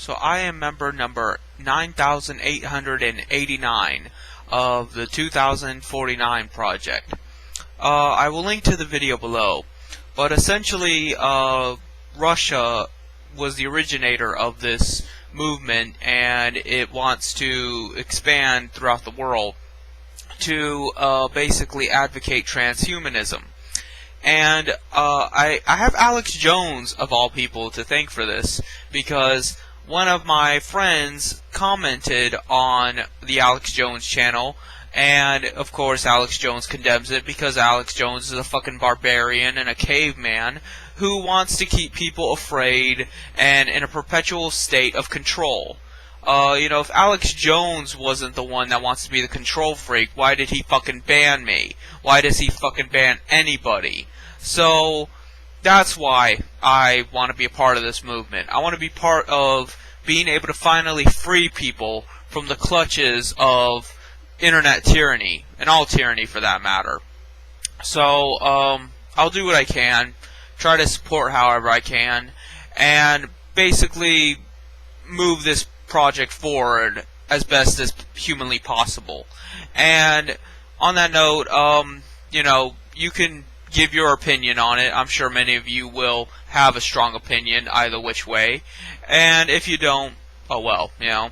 So I am member number 9889 of the 2049 project. I will link to the video below. But essentially, Russia was the originator of this movement, and it wants to expand throughout the world to basically advocate transhumanism. And I have Alex Jones, of all people, to thank for this, because one of my friends commented on the Alex Jones channel, and of course Alex Jones condemns it because Alex Jones is a fucking barbarian and a caveman who wants to keep people afraid and in a perpetual state of control. You know, if Alex Jones wasn't the one that wants to be the control freak, why did he fucking ban me? Why does he fucking ban anybody? So that's why I want to be a part of this movement. I want to be part of being able to finally free people from the clutches of internet tyranny, and all tyranny for that matter. So I'll do what I can, try to support however I can, and basically move this project forward as best as humanly possible. And on that note, you know, you can give your opinion on it. I'm sure many of you will have a strong opinion either which way, and if you don't, oh well, you know.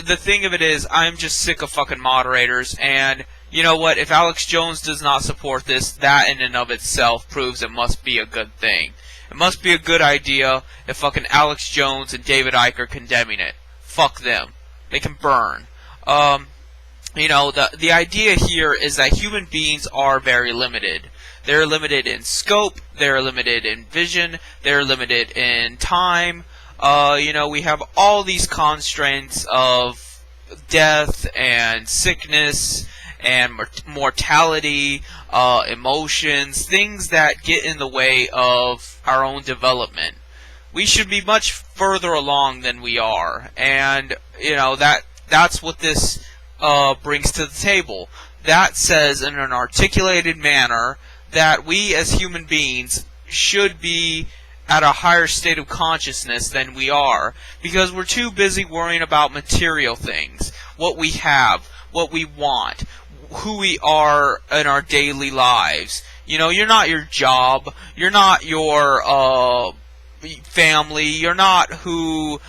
The thing of it is, I'm just sick of fucking moderators, and you know what, if Alex Jones does not support this, that in and of itself proves it must be a good thing. It must be a good idea if fucking Alex Jones and David Icke are condemning it. Fuck them. They can burn. You know, the idea here is that human beings are very limited. They're limited in scope, they're limited in vision, they're limited in time. You know, we have all these constraints of death and sickness and mortality, emotions, things that get in the way of our own development. We should be much further along than we are, and you know, that's what this brings to the table. That says in an articulated manner that we as human beings should be at a higher state of consciousness than we are, because we're too busy worrying about material things, what we have, what we want, who we are in our daily lives. You know, you're not your job, you're not your family, you're not who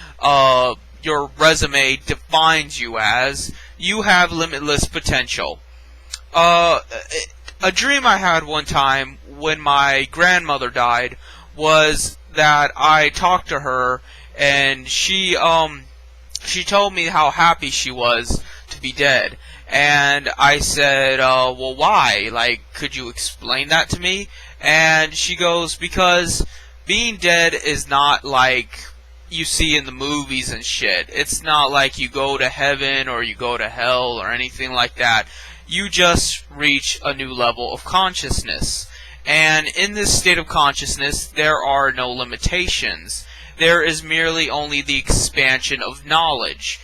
your resume defines you as. You have limitless potential. A dream I had one time when my grandmother died was that I talked to her, and she told me how happy she was to be dead. And I said, well, why? Like, could you explain that to me? And she goes, because being dead is not like you see in the movies and shit. It's not like you go to heaven or you go to hell or anything like that. You just reach a new level of consciousness. And in this state of consciousness, there are no limitations. There is merely only the expansion of knowledge.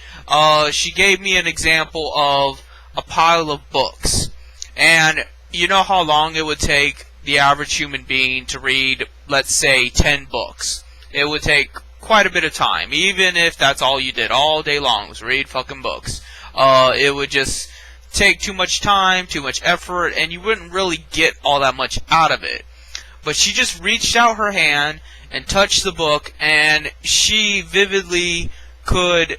She gave me an example of a pile of books. And you know how long it would take the average human being to read, let's say, 10 books? It would take quite a bit of time. Even if that's all you did all day long was read fucking books. It would just take too much time, too much effort, and you wouldn't really get all that much out of it. But she just reached out her hand and touched the book, and she vividly could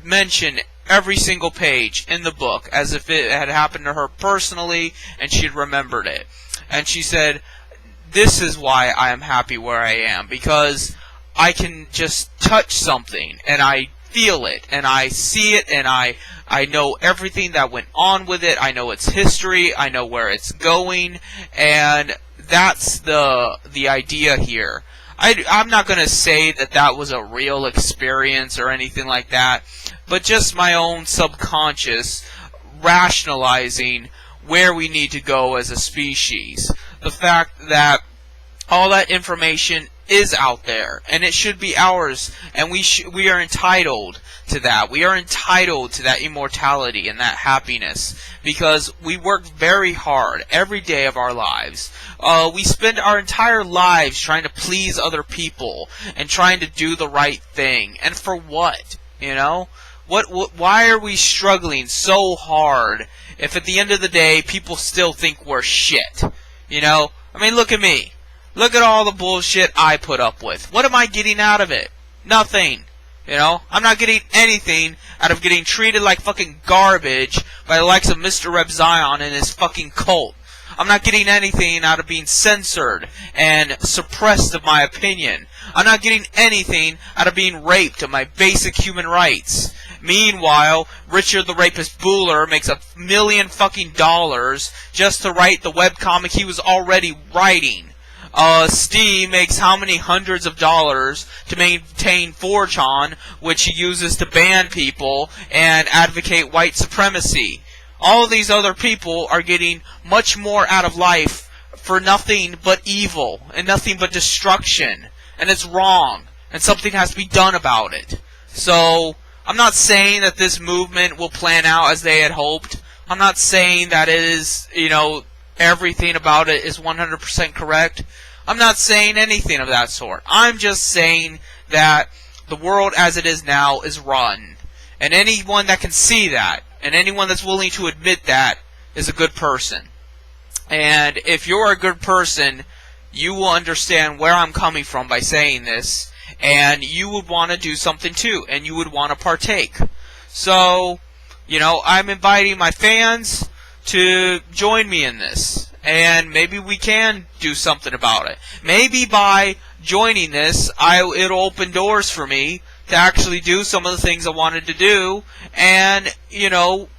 mention every single page in the book as if it had happened to her personally and she had remembered it. And she said, this is why I am happy where I am, because I can just touch something and I feel it and I see it and I know everything that went on with it. I know its history. I know where it's going, and that's the idea here. I'm not going to say that that was a real experience or anything like that, but just my own subconscious rationalizing where we need to go as a species. The fact that all that information is out there, and it should be ours, and we are entitled to that. We are entitled to that immortality and that happiness, because we work very hard every day of our lives. We spend our entire lives trying to please other people and trying to do the right thing, and for what? You know? Why are we struggling so hard if at the end of the day people still think we're shit? You know? I mean, look at me. Look at all the bullshit I put up with. What am I getting out of it? Nothing. You know? I'm not getting anything out of getting treated like fucking garbage by the likes of Mr.Roboto and his fucking cult. I'm not getting anything out of being censored and suppressed of my opinion. I'm not getting anything out of being raped of my basic human rights. Meanwhile, Richard the Rapist Bueller makes $1 million fucking dollars just to write the webcomic he was already writing. Steve makes how many hundreds of dollars to maintain 4chan, which he uses to ban people and advocate white supremacy. All of these other people are getting much more out of life for nothing but evil and nothing but destruction. And it's wrong. And something has to be done about it. So, I'm not saying that this movement will plan out as they had hoped. I'm not saying that it is, you know, everything about it is 100% correct. I'm not saying anything of that sort. I'm just saying that the world as it is now is rotten. And anyone that can see that, and anyone that's willing to admit that, is a good person. And if you're a good person, you will understand where I'm coming from by saying this, and you would want to do something too, and you would want to partake. So, you know, I'm inviting my fans to join me in this, and maybe we can do something about it. Maybe by joining this, it'll open doors for me to actually do some of the things I wanted to do, and, you know,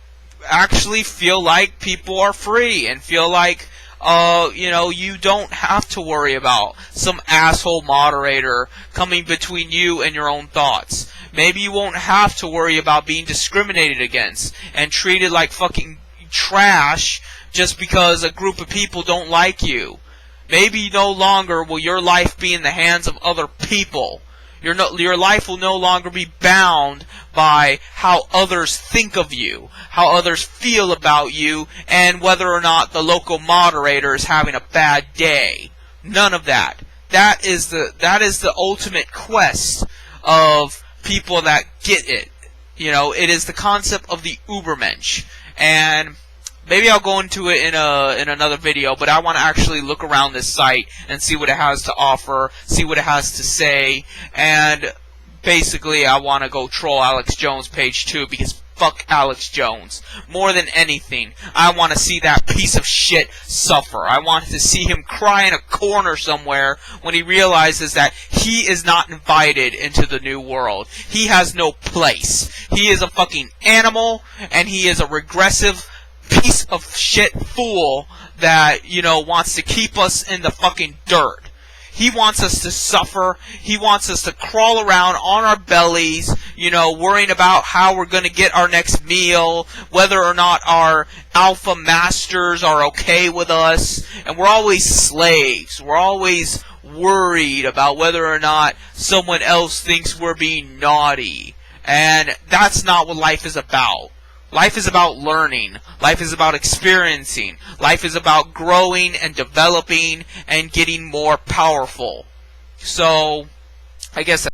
actually feel like people are free, and feel like, you know, you don't have to worry about some asshole moderator coming between you and your own thoughts. Maybe you won't have to worry about being discriminated against and treated like fucking trash just because a group of people don't like you. Maybe no longer will your life be in the hands of other people. Your life will no longer be bound by how others think of you, how others feel about you, and whether or not the local moderator is having a bad day. None of that. That is the ultimate quest of people that get it. You know, it is the concept of the Ubermensch. And maybe I'll go into it in another video, but I want to actually look around this site and see what it has to offer, see what it has to say, and basically I want to go troll Alex Jones page 2, because fuck Alex Jones. More than anything, I want to see that piece of shit suffer. I want to see him cry in a corner somewhere when he realizes that he is not invited into the new world. He has no place. He is a fucking animal, and he is a regressive piece of shit fool that, you know, wants to keep us in the fucking dirt. He wants us to suffer. He wants us to crawl around on our bellies, you know, worrying about how we're going to get our next meal, whether or not our alpha masters are okay with us, and we're always slaves. We're always worried about whether or not someone else thinks we're being naughty. And that's not what life is about. Life is about learning. Life is about experiencing. Life is about growing and developing and getting more powerful. So, I guess